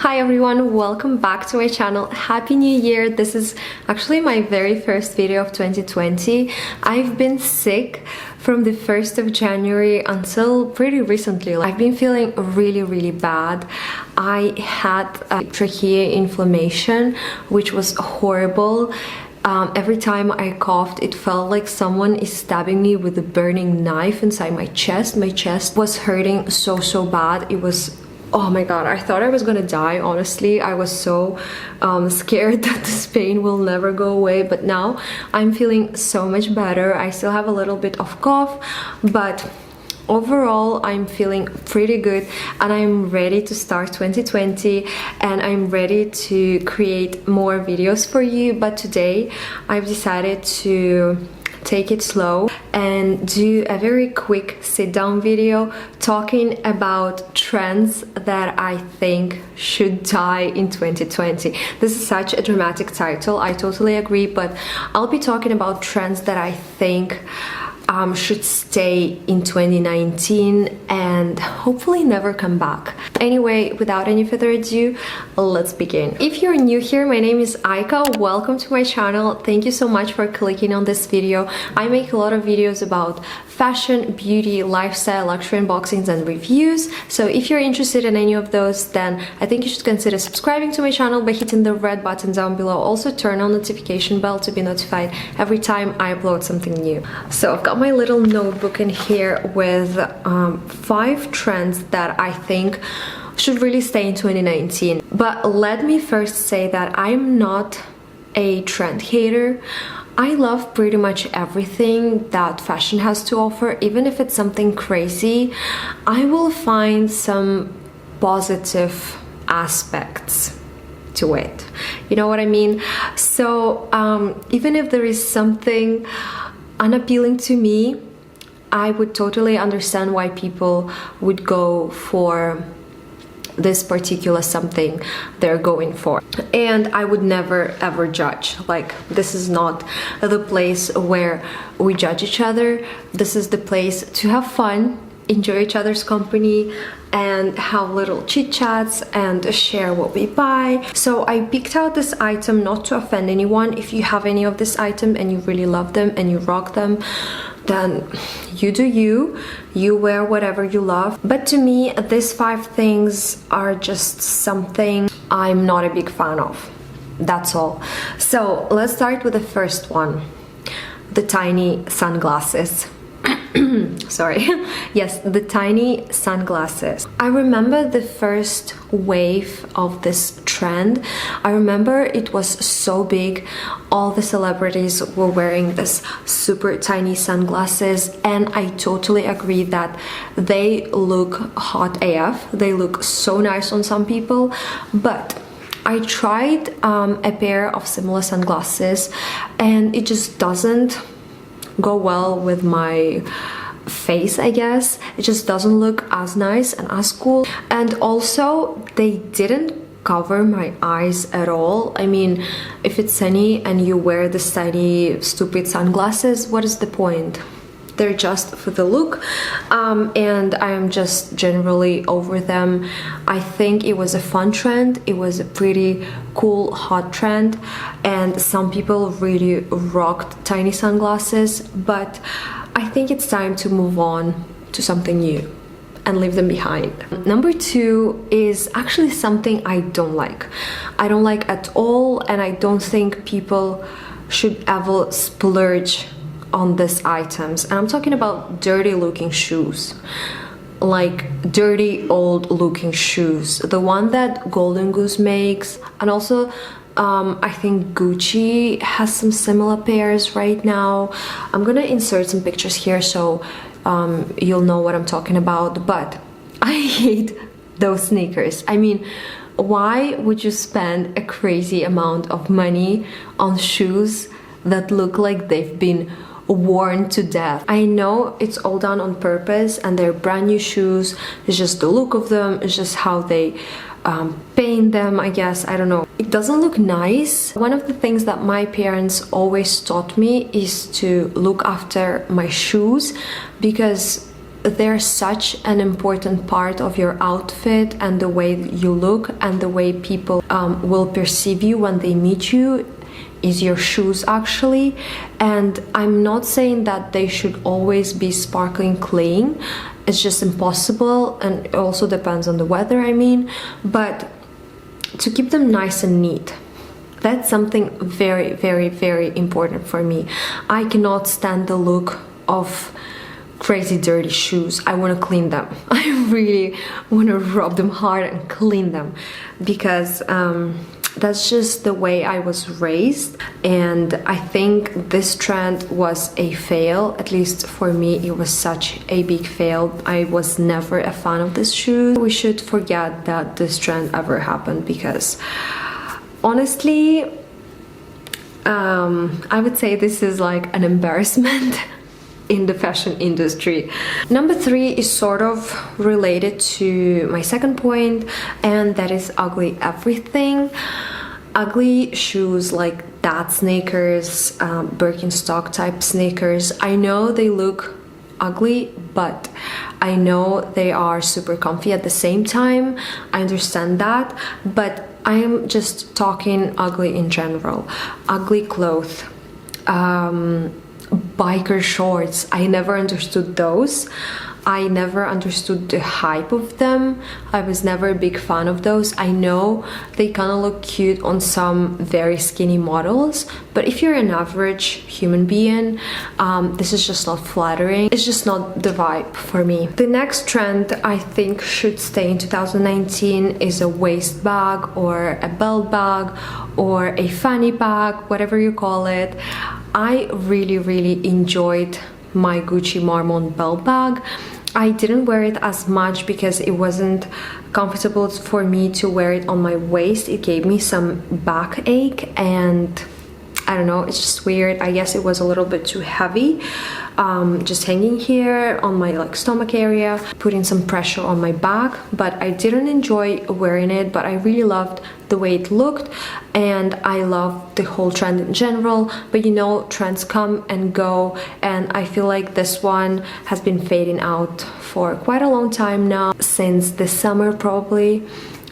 Hi everyone, welcome back to my channel. Happy New Year. This is actually my very first video of 2020. I've been sick from the 1st of January until pretty recently. I've been feeling really bad. I had trachea inflammation, which was horrible. Every time I coughed, it felt like someone is stabbing me with a burning knife inside my chest. My chest was hurting so bad. It was, oh my god, I thought I was gonna die, honestly. I was so scared that this pain will never go away, but now I'm feeling so much better. I still have a little bit of cough, but overall I'm feeling pretty good and I'm ready to start 2020 and I'm ready to create more videos for you. But today I've decided to take it slow and do a very quick sit-down video talking about trends that I think should die in 2020. This is such a dramatic title, I totally agree, but I'll be talking about trends that I think should stay in 2019 and hopefully never come back. Anyway, without any further ado, let's begin. If you're new here, my name is Aika. Welcome to my channel. Thank you so much for clicking on this video. I make a lot of videos about fashion, beauty, lifestyle, luxury unboxings and reviews. So if you're interested in any of those, then I think you should consider subscribing to my channel by hitting the red button down below. Also turn on notification bell to be notified every time I upload something new. So I've got my little notebook in here with 5 trends that I think should really stay in 2019. But let me first say that I'm not a trend hater. I love pretty much everything that fashion has to offer. Even if it's something crazy, I will find some positive aspects to it. You know what I mean? So even if there is something unappealing to me, I would totally understand why people would go for this particular something they're going for, and I would never ever judge. Like, this is not the place where we judge each other. This is the place to have fun, enjoy each other's company and have little chit chats and share what we buy. So I picked out this item not to offend anyone. If you have any of this item and you really love them and you rock them, then you do you wear whatever you love. But to me, these 5 things are just something I'm not a big fan of. That's all. So let's start with the first one, the tiny sunglasses. Sorry. Yes, the tiny sunglasses. I remember the first wave of this trend. I remember it was so big. All the celebrities were wearing this super tiny sunglasses, and I totally agree that they look hot AF. They look so nice on some people, but I tried a pair of similar sunglasses and it just doesn't go well with my face, I guess. It just doesn't look as nice and as cool, and also they didn't cover my eyes at all. I mean, if it's sunny and you wear this tiny stupid sunglasses, what is the point? They're just for the look, and I am just generally over them. I think it was a fun trend. It was a pretty cool, hot trend, and some people really rocked tiny sunglasses, but I think it's time to move on to something new and leave them behind. Number 2 is actually something I don't like. I don't like at all, and I don't think people should ever splurge on these items. And I'm talking about dirty looking shoes, like dirty old looking shoes, the one that Golden Goose makes, and also I think Gucci has some similar pairs right now. I'm gonna insert some pictures here so you'll know what I'm talking about, but I hate those sneakers. I mean, why would you spend a crazy amount of money on shoes that look like they've been worn to death? I know it's all done on purpose and they're brand new shoes. It's just the look of them, it's just how they paint them, I guess. I don't know. It doesn't look nice. One of the things that my parents always taught me is to look after my shoes, because they're such an important part of your outfit and the way you look and the way people will perceive you when they meet you is your shoes, actually. And I'm not saying that they should always be sparkling clean. It's just impossible, and it also depends on the weather, I mean, but to keep them nice and neat, that's something very, very, very important for me. I cannot stand the look of crazy dirty shoes. I want to clean them. I really want to rub them hard and clean them, because that's just the way I was raised. And I think this trend was a fail. At least for me, it was such a big fail. I was never a fan of this shoe. We should forget that this trend ever happened, because honestly, I would say this is like an embarrassment in the fashion industry. Number 3 is sort of related to my second point, and that is ugly everything. Ugly shoes like dad sneakers, Birkenstock type sneakers. I know they look ugly, but I know they are super comfy at the same time. I understand that, but I am just talking ugly in general. Ugly clothes, biker shorts. I never understood those. I never understood the hype of them. I was never a big fan of those. I know they kind of look cute on some very skinny models, but if you're an average human being, this is just not flattering. It's just not the vibe for me. The next trend I think should stay in 2019 is a waist bag or a belt bag or a fanny bag, whatever you call it. I really enjoyed my Gucci Marmont belt bag. I didn't wear it as much because it wasn't comfortable for me to wear it on my waist. It gave me some backache, and I don't know, it's just weird. I guess it was a little bit too heavy, just hanging here on my like stomach area, putting some pressure on my back. But I didn't enjoy wearing it, but I really loved the way it looked, and I loved the whole trend in general. But you know, trends come and go, and I feel like this one has been fading out for quite a long time now, since the summer probably.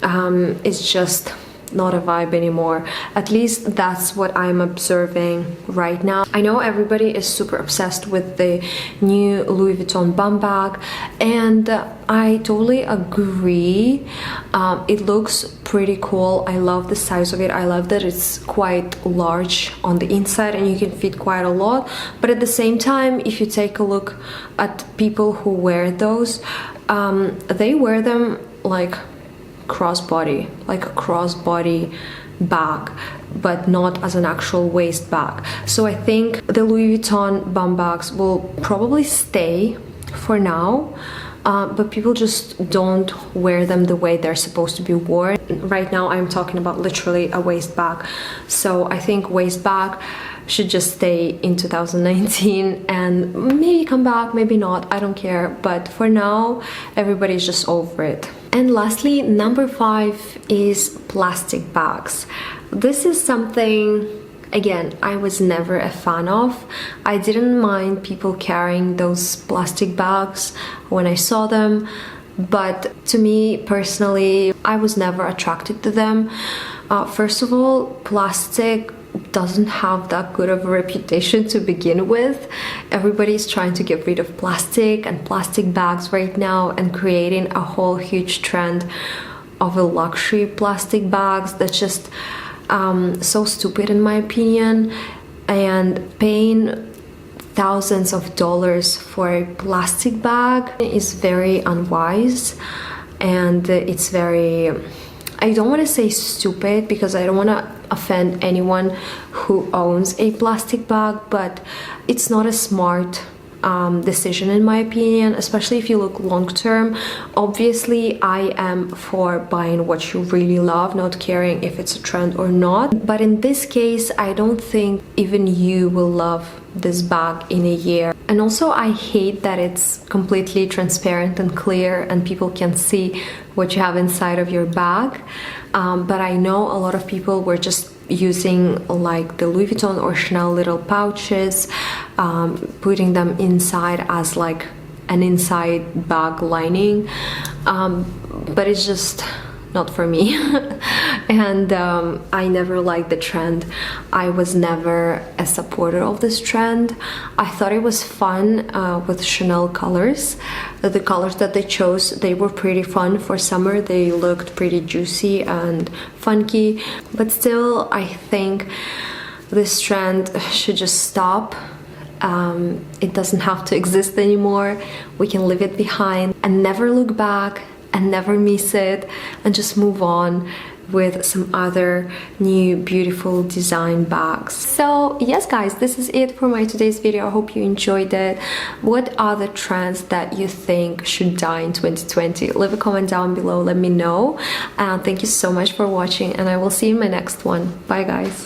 It's just not a vibe anymore. At least that's what I'm observing right now. I know everybody is super obsessed with the new Louis Vuitton bum bag, and I totally agree. It looks pretty cool. I love the size of it. I love that it's quite large on the inside and you can fit quite a lot. But at the same time, if you take a look at people who wear those, they wear them like crossbody, like a crossbody bag, but not as an actual waist bag. So I think the Louis Vuitton bum bags will probably stay for now, but people just don't wear them the way they're supposed to be worn. Right now I'm talking about literally a waist bag. So I think waist bag should just stay in 2019 and maybe come back, maybe not, I don't care. But for now, everybody's just over it. And lastly, number 5 is plastic bags. This is something, again, I was never a fan of. I didn't mind people carrying those plastic bags when I saw them, but to me personally, I was never attracted to them. First of all, plastic doesn't have that good of a reputation to begin with. Everybody's trying to get rid of plastic and plastic bags right now and creating a whole huge trend of a luxury plastic bags that's just so stupid in my opinion. And paying thousands of dollars for a plastic bag is very unwise, and it's very, I don't want to say stupid because I don't want to offend anyone who owns a plastic bag, but it's not a smart decision in my opinion, especially if you look long term. Obviously I am for buying what you really love, not caring if it's a trend or not, but in this case I don't think even you will love this bag in a year. And also I hate that it's completely transparent and clear and people can see what you have inside of your bag, but I know a lot of people were just using like the Louis Vuitton or Chanel little pouches, putting them inside as like an inside bag lining, but it's just not for me. And I never liked the trend. I was never a supporter of this trend. I thought it was fun with Chanel colors. The colors that they chose, they were pretty fun for summer. They looked pretty juicy and funky, but still I think this trend should just stop. It doesn't have to exist anymore. We can leave it behind and never look back and never miss it, and just move on with some other new beautiful design bags. So yes guys, this is it for my today's video. I hope you enjoyed it. What are the trends that you think should die in 2020? Leave a comment down below, let me know. And thank you so much for watching, and I will see you in my next one. Bye guys.